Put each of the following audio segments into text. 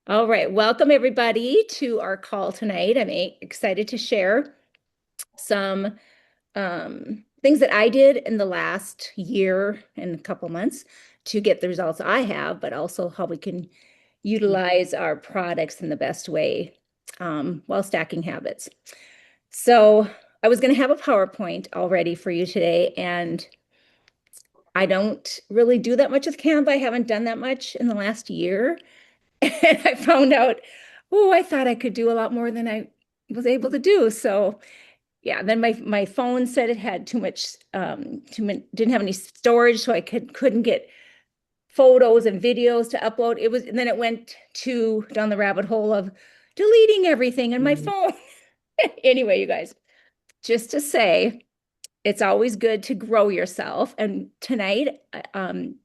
All right, welcome everybody to our call tonight. I'm excited to share some things that I did in the last year and a couple months to get the results I have, but also how we can utilize our products in the best way while stacking habits. So I was going to have a PowerPoint all ready for you today, and I don't really do that much with Canva. I haven't done that much in the last year. And I found out, oh, I thought I could do a lot more than I was able to do. So yeah, then my phone said it had too much, didn't have any storage, so I couldn't get photos and videos to upload. It was, and then it went to down the rabbit hole of deleting everything on my Mhm. phone. Anyway, you guys, just to say, it's always good to grow yourself. And tonight,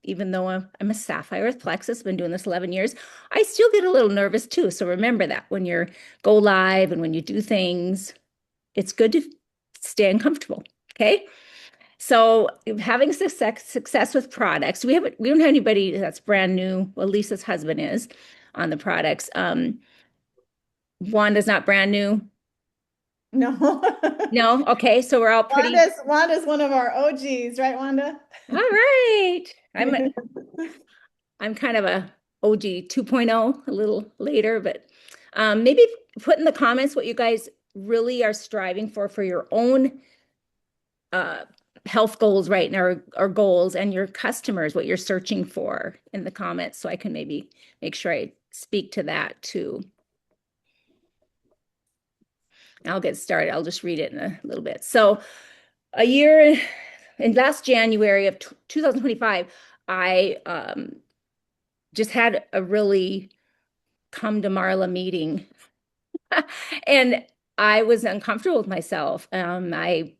even though I'm a Sapphire with Plexus, been doing this 11 years, I still get a little nervous too. So remember that when you're go live and when you do things, it's good to stay uncomfortable. Okay. So having success with products, we don't have anybody that's brand new. Well, Lisa's husband is on the products. Wanda's not brand new. No. No. Okay. So we're all pretty. Wanda's one of our OGs, right, Wanda? All right. I'm kind of a OG 2.0 a little later, but maybe put in the comments what you guys really are striving for your own uh, health goals right now or goals and your customers, what you're searching for in the comments so I can maybe make sure I speak to that too. I'll get started. I'll just read it in a little bit. So a year in last January of 2025, I just had a really come to Marla meeting. And I was uncomfortable with myself. I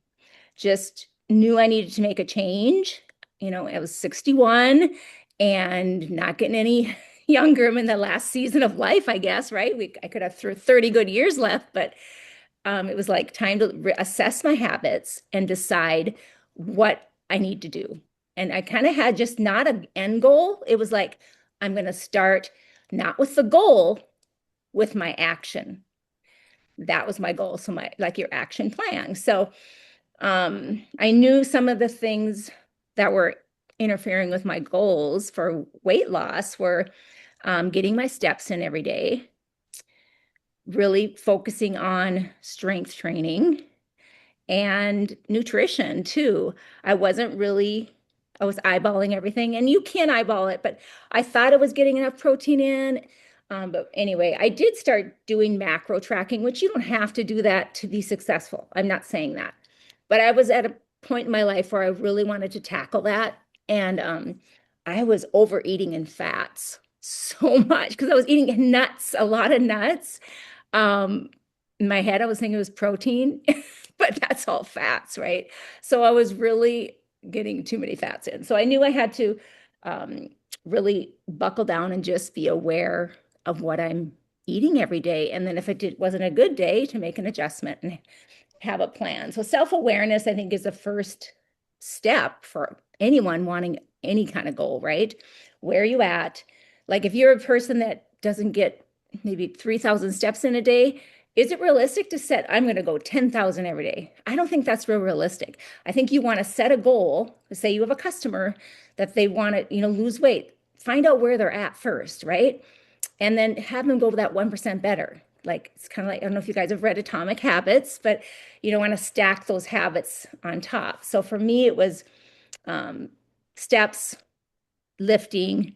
just knew I needed to make a change. You know, I was 61 and not getting any younger. I'm in the last season of life, I guess, right? I could have 30 good years left, but it was like time to assess my habits and decide what I need to do. And I kind of had just not an end goal. It was like, I'm going to start not with the goal, with my action. That was my goal. So my like your action plan. So I knew some of the things that were interfering with my goals for weight loss were getting my steps in every day, really focusing on strength training and nutrition too. I wasn't really, I was eyeballing everything, and you can eyeball it, but I thought I was getting enough protein in. But anyway, I did start doing macro tracking, which you don't have to do that to be successful. I'm not saying that, but I was at a point in my life where I really wanted to tackle that. And I was overeating in fats so much because I was eating nuts, a lot of nuts. Um, in my head, I was thinking it was protein, but that's all fats, right? So I was really getting too many fats in. So I knew I had to um, really buckle down and just be aware of what I'm eating every day. And then if wasn't a good day, to make an adjustment and have a plan. So self-awareness, I think, is the first step for anyone wanting any kind of goal, right? Where are you at? Like if you're a person that doesn't get maybe 3,000 steps in a day, is it realistic to set, I'm going to go 10,000 every day? I don't think that's real realistic. I think you want to set a goal. Say you have a customer that they want to, lose weight. Find out where they're at first, right? And then have them go that 1% better. Like it's kind of like, I don't know if you guys have read Atomic Habits, but you don't want to stack those habits on top. So for me, it was um, steps, lifting,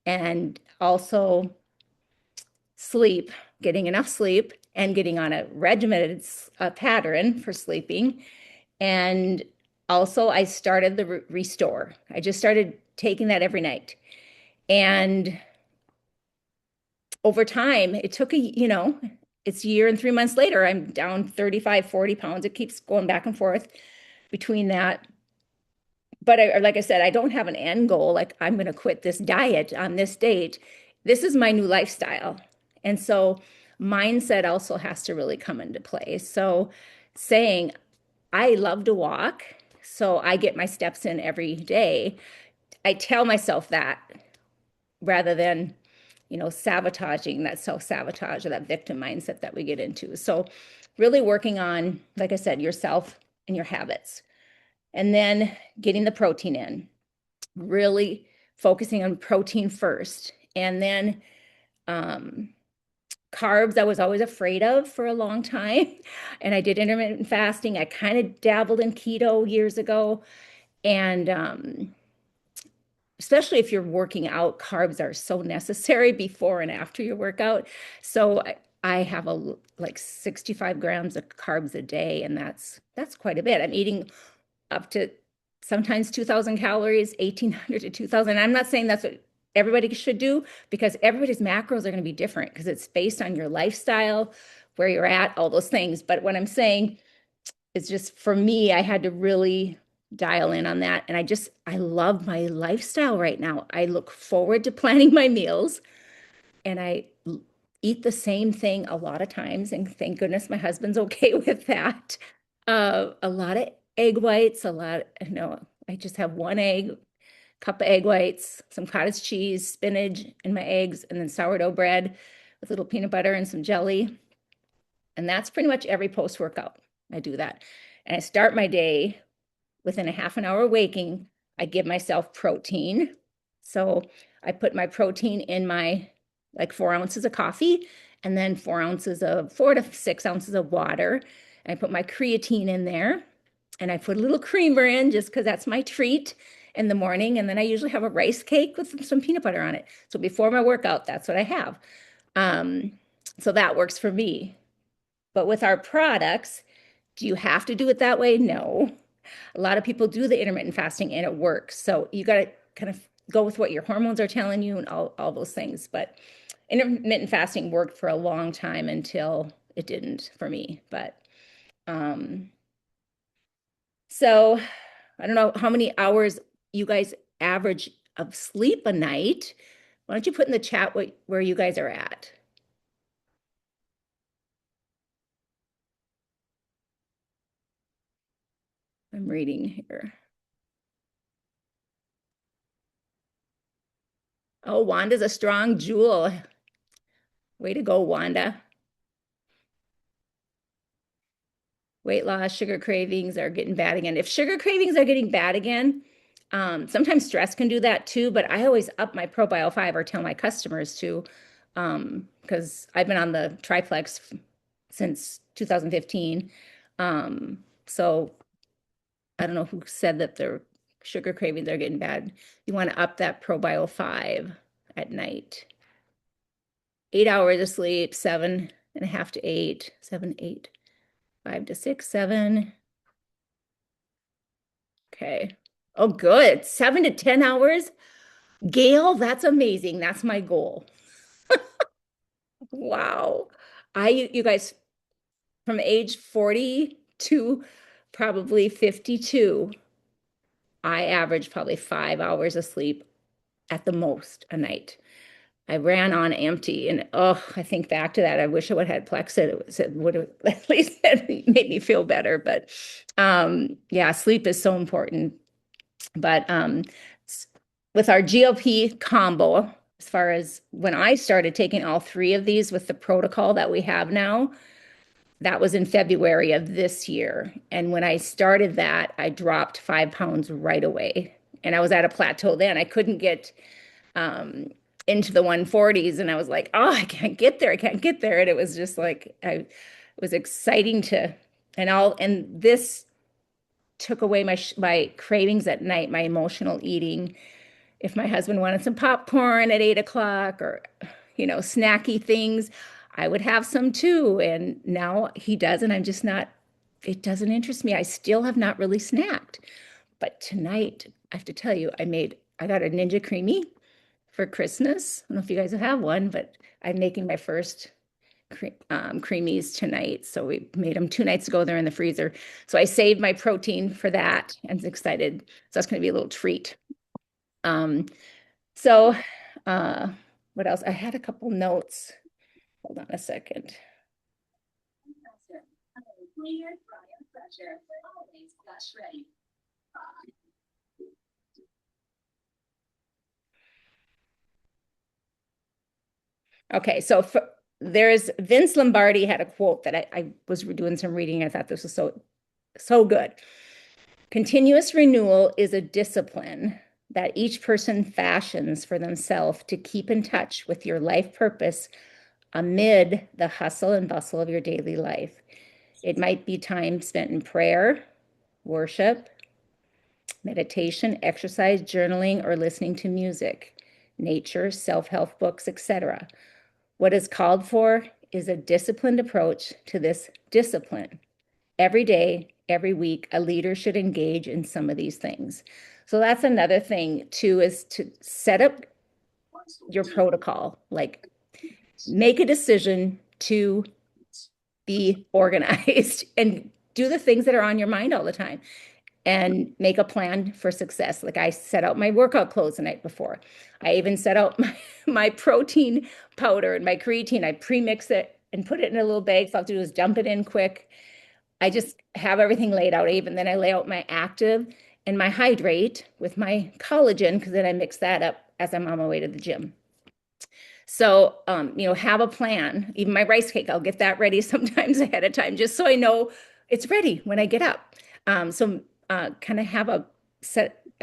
and also sleep, getting enough sleep, and getting on a regimented pattern for sleeping. And also, I started the restore. I just started taking that every night. And over time, it took it's a year and 3 months later, I'm down 35, 40 pounds. It keeps going back and forth between that. But like I said, I don't have an end goal. Like I'm going to quit this diet on this date. This is my new lifestyle. And so mindset also has to really come into play. So saying, I love to walk, so I get my steps in every day. I tell myself that rather than sabotaging that self-sabotage or that victim mindset that we get into. So really working on, like I said, yourself and your habits, and then getting the protein in, really focusing on protein first. And then carbs I was always afraid of for a long time. And I did intermittent fasting. I kind of dabbled in keto years ago. And especially if you're working out, carbs are so necessary before and after your workout. So I have like 65 grams of carbs a day, and that's quite a bit. I'm eating up to sometimes 2,000 calories, 1,800 to 2,000. I'm not saying that's what everybody should do, because everybody's macros are going to be different because it's based on your lifestyle, where you're at, all those things. But what I'm saying is, just for me, I had to really dial in on that. And I love my lifestyle right now. I look forward to planning my meals, and I eat the same thing a lot of times. And thank goodness my husband's okay with that. A lot of egg whites, I just have one egg, cup of egg whites, some cottage cheese, spinach in my eggs, and then sourdough bread with a little peanut butter and some jelly. And that's pretty much every post workout. I do that. And I start my day within a half an hour waking. I give myself protein. So I put my protein in my like 4 ounces of coffee, and then 4 to 6 ounces of water. And I put my creatine in there, and I put a little creamer in just because that's my treat in the morning. And then I usually have a rice cake with some peanut butter on it. So before my workout, that's what I have. Um, so that works for me. But with our products, do you have to do it that way? No. A lot of people do the intermittent fasting and it works. So you got to kind of go with what your hormones are telling you and all those things. But intermittent fasting worked for a long time until it didn't for me. But um, so I don't know how many hours you guys average of sleep a night. Why don't you put in the chat where you guys are at? I'm reading here. Oh, Wanda's a strong jewel. Way to go, Wanda. Weight loss, sugar cravings are getting bad again. If sugar cravings are getting bad again, sometimes stress can do that too, but I always up my ProBio 5 or tell my customers to, because I've been on the triplex since 2015. So I don't know who said that their sugar cravings are getting bad. You want to up that ProBio 5 at night. 8 hours of sleep, 7.5 to 8, 7, 8, 5 to 6, 7. Okay. Oh, good. 7 to 10 hours. Gail, that's amazing. That's my goal. Wow. You guys, from age 40 to probably 52, I average probably 5 hours of sleep at the most a night. I ran on empty, and I think back to that. I wish I would have had Plexit. It would have at least made me feel better. But yeah, sleep is so important. But with our GLP combo, as far as when I started taking all three of these with the protocol that we have now, that was in February of this year. And when I started that, I dropped 5 pounds right away. And I was at a plateau then. I couldn't get into the 140s. And I was like, oh, I can't get there. I can't get there. And it was just like, it was exciting and this took away my cravings at night, my emotional eating. If my husband wanted some popcorn at 8 o'clock or, snacky things, I would have some too. And now he does, and it doesn't interest me. I still have not really snacked. But tonight, I have to tell you, I got a Ninja Creamy for Christmas. I don't know if you guys have one, but I'm making my first creamies tonight. So we made them 2 nights ago. They're in the freezer. So I saved my protein for that and I'm excited. So that's going to be a little treat. Um, so what else? I had a couple notes. Hold on a second. Okay, so there's Vince Lombardi had a quote that I was doing some reading. I thought this was so good. Continuous renewal is a discipline that each person fashions for themselves to keep in touch with your life purpose amid the hustle and bustle of your daily life. It might be time spent in prayer, worship, meditation, exercise, journaling, or listening to music, nature, self-help books, etc. What is called for is a disciplined approach to this discipline. Every day, every week, a leader should engage in some of these things. So that's another thing too, is to set up your protocol, like make a decision to be organized and do the things that are on your mind all the time and make a plan for success. Like I set out my workout clothes the night before. I even set out my protein powder and my creatine. I pre-mix it and put it in a little bag. So all I have to do is dump it in quick. I just have everything laid out. Even then I lay out my active and my hydrate with my collagen, because then I mix that up as I'm on my way to the gym. So, have a plan. Even my rice cake, I'll get that ready sometimes ahead of time, just so I know it's ready when I get up. Kind of have a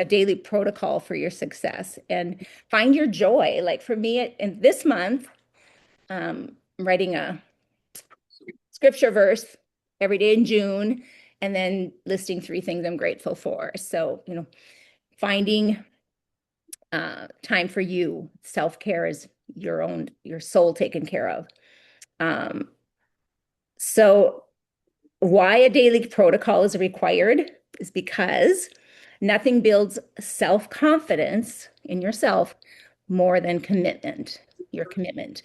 daily protocol for your success and find your joy. Like for me, in this month, I'm writing a scripture verse every day in June, and then listing 3 things I'm grateful for. So, finding time for you. Self-care is your soul taken care of. Um, so why a daily protocol is required is because nothing builds self-confidence in yourself more than your commitment.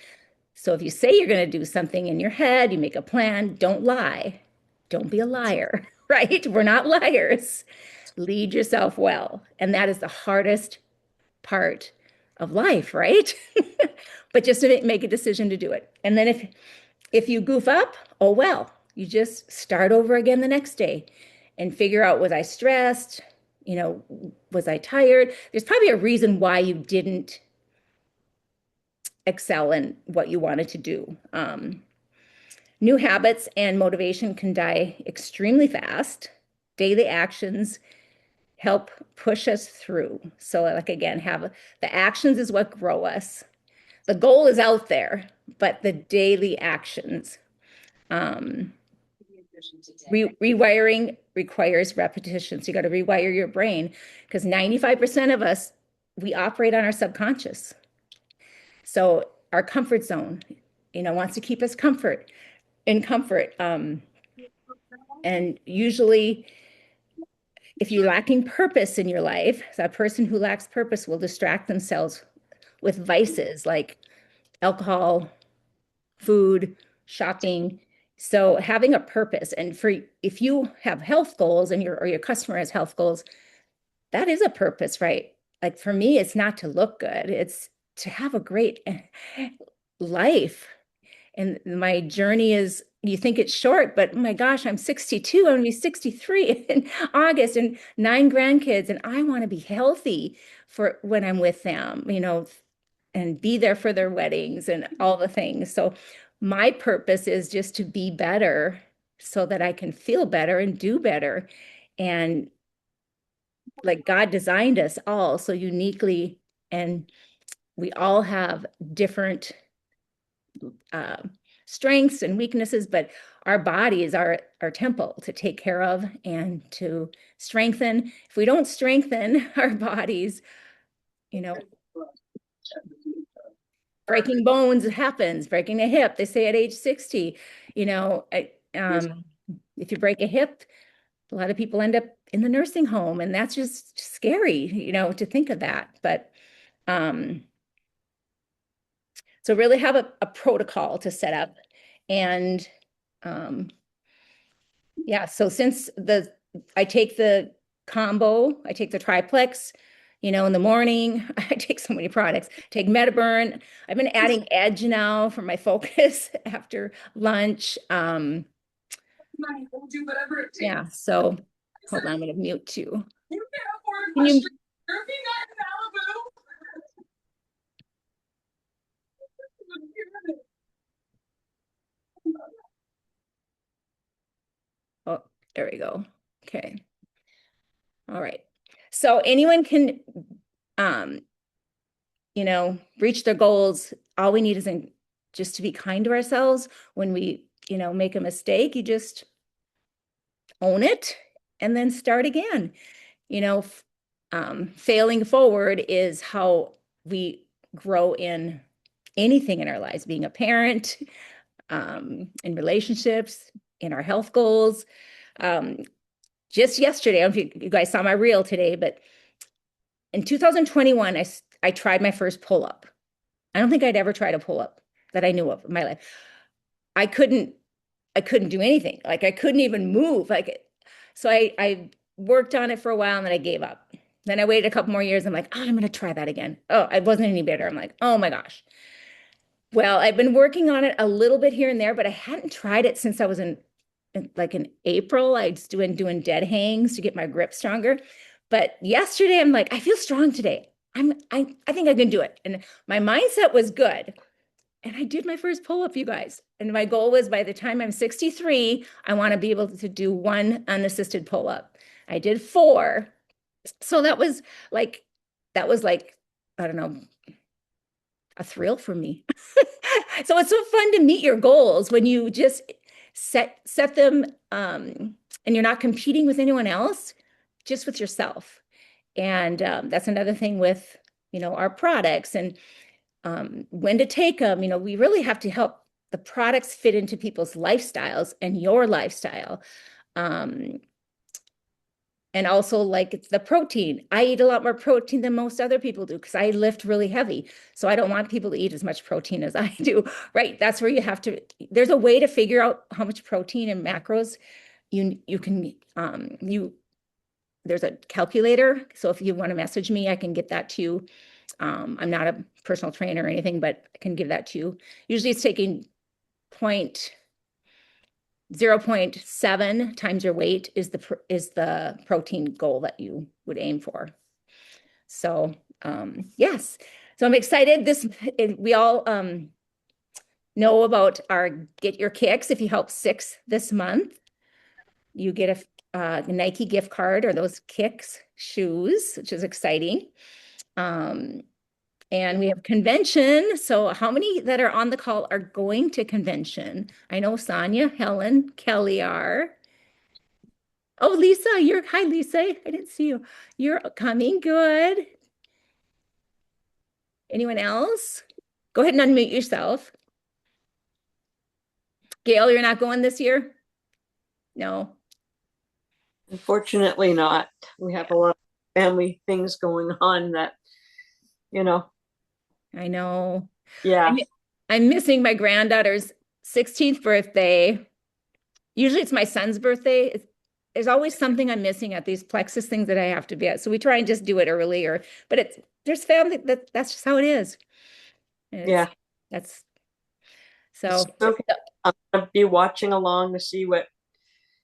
So if you say you're going to do something in your head, you make a plan, don't lie. Don't be a liar, right? We're not liars. Lead yourself well. And that is the hardest part of life, right? But just to make a decision to do it. And then if you goof up, oh well, you just start over again the next day and figure out, was I stressed? Was I tired? There's probably a reason why you didn't excel in what you wanted to do. New habits and motivation can die extremely fast. Daily actions help push us through. So, like again, have the actions is what grow us. The goal is out there, but the daily actions. Um, Rewiring requires repetition. So you got to rewire your brain, because 95% of us, we operate on our subconscious. So our comfort zone, wants to keep us in comfort. And usually, if you're lacking purpose in your life, that person who lacks purpose will distract themselves with vices like alcohol, food, shopping. So having a purpose, and if you have health goals and your customer has health goals, that is a purpose, right? Like for me, it's not to look good, it's to have a great life. And my journey is, you think it's short, but oh my gosh, I'm 62, I'm gonna be 63 in August, and 9 grandkids, and I want to be healthy for when I'm with them, and be there for their weddings and all the things. So my purpose is just to be better so that I can feel better and do better. And like God designed us all so uniquely, and we all have different uh, strengths and weaknesses, but our body is our temple to take care of and to strengthen. If we don't strengthen our bodies, you know, breaking bones happens, breaking a hip, they say at age 60, if you break a hip, a lot of people end up in the nursing home, and that's just scary, to think of that. But um, so really have a protocol to set up. And yeah, so since I take the combo, I take the triplex, in the morning. I take so many products. Take Metaburn. I've been adding Edge now for my focus after lunch. Yeah, so hold on, I'm gonna mute you. Can Oh, there we go. Okay. All right. So anyone can, um, reach their goals. All we need is just to be kind to ourselves. When we, make a mistake, you just own it and then start again. Failing forward is how we grow in anything in our lives, being a parent, in relationships, in our health goals. Um, just yesterday, I don't know if you guys saw my reel today, but in 2021, I tried my first pull up. I don't think I'd ever tried a pull up that I knew of in my life. I couldn't I couldn't do anything. Like I couldn't even move. So I worked on it for a while and then I gave up. Then I waited a couple more years. I'm like, oh, I'm going to try that again. Oh, I wasn't any better. I'm like, oh my gosh. Well, I've been working on it a little bit here and there, but I hadn't tried it since I was in April. I was doing dead hangs to get my grip stronger. But yesterday I'm like, I feel strong today. I think I can do it. And my mindset was good. And I did my first pull up, you guys. And my goal was by the time I'm 63, I want to be able to do one unassisted pull up. I did four. So like, that was like, I don't know, a thrill for me. So it's so fun to meet your goals when you just set them, and you're not competing with anyone else, just with yourself. And that's another thing with, our products and when to take them. We really have to help the products fit into people's lifestyles and your lifestyle. Um, and also like the protein. I eat a lot more protein than most other people do because I lift really heavy. So I don't want people to eat as much protein as I do, right? That's where you have to, there's a way to figure out how much protein and macros you can, there's a calculator. So if you want to message me, I can get that to you. I'm not a personal trainer or anything, but I can give that to you. Usually it's taking 0.7 times your weight is the protein goal that you would aim for. So yes, so I'm excited. We all know about our Get Your Kicks. If you help 6 this month, you get a Nike gift card or those Kicks shoes, which is exciting. And we have convention. So how many that are on the call are going to convention? I know Sonia, Helen, Kelly are. Oh, Lisa, hi, Lisa. I didn't see you. You're coming. Good. Anyone else? Go ahead and unmute yourself. Gail, you're not going this year? No. Unfortunately not. We have a lot of family things going on that, you know, I know. yeah. I'm missing my granddaughter's 16th birthday. Usually it's my son's birthday. There's always something I'm missing at these Plexus things that I have to be at. So we try and just do it earlier, but there's family that's just how it is. Yeah. That's so. It's okay. I'm gonna be watching along to see what,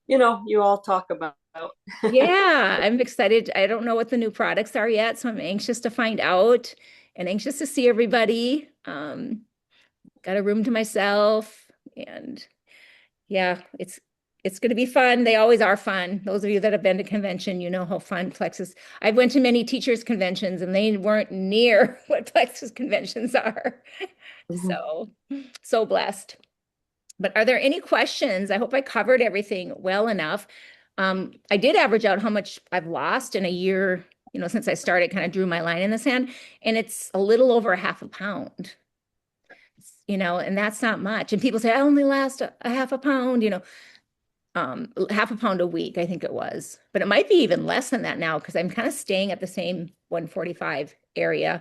you all talk about. Yeah, I'm excited. I don't know what the new products are yet, so I'm anxious to find out and anxious to see everybody. Got a room to myself, and yeah, it's going to be fun. They always are fun. Those of you that have been to convention, you know how fun Plexus. I've went to many teachers conventions, and they weren't near what Plexus conventions are. So blessed. But are there any questions? I hope I covered everything well enough. I did average out how much I've lost in a year, since I started, kind of drew my line in the sand, and it's a little over 1/2 pound, and that's not much. And people say, I only lost a 1/2 pound, 1/2 pound a week, I think it was, but it might be even less than that now because I'm kind of staying at the same 145 area.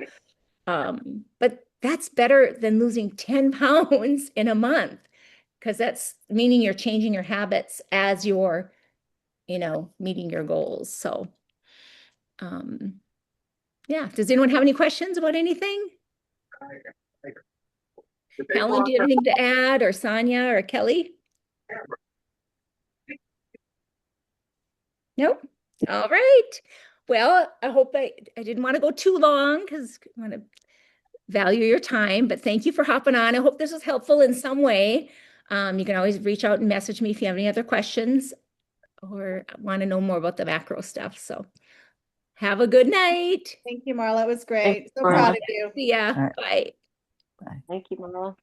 But that's better than losing 10 pounds in a month because that's meaning you're changing your habits as you're, meeting your goals. So, yeah. Does anyone have any questions about anything? Helen, do you have anything to add, or Sonia or Kelly? Nope. All right. Well, I hope I didn't want to go too long because I want to value your time, but thank you for hopping on. I hope this was helpful in some way. You can always reach out and message me if you have any other questions or want to know more about the macro stuff. So have a good night. Thank you, Marla. It was great. So Marla. proud of you. See ya. All right. Bye. Bye. Thank you, Marla.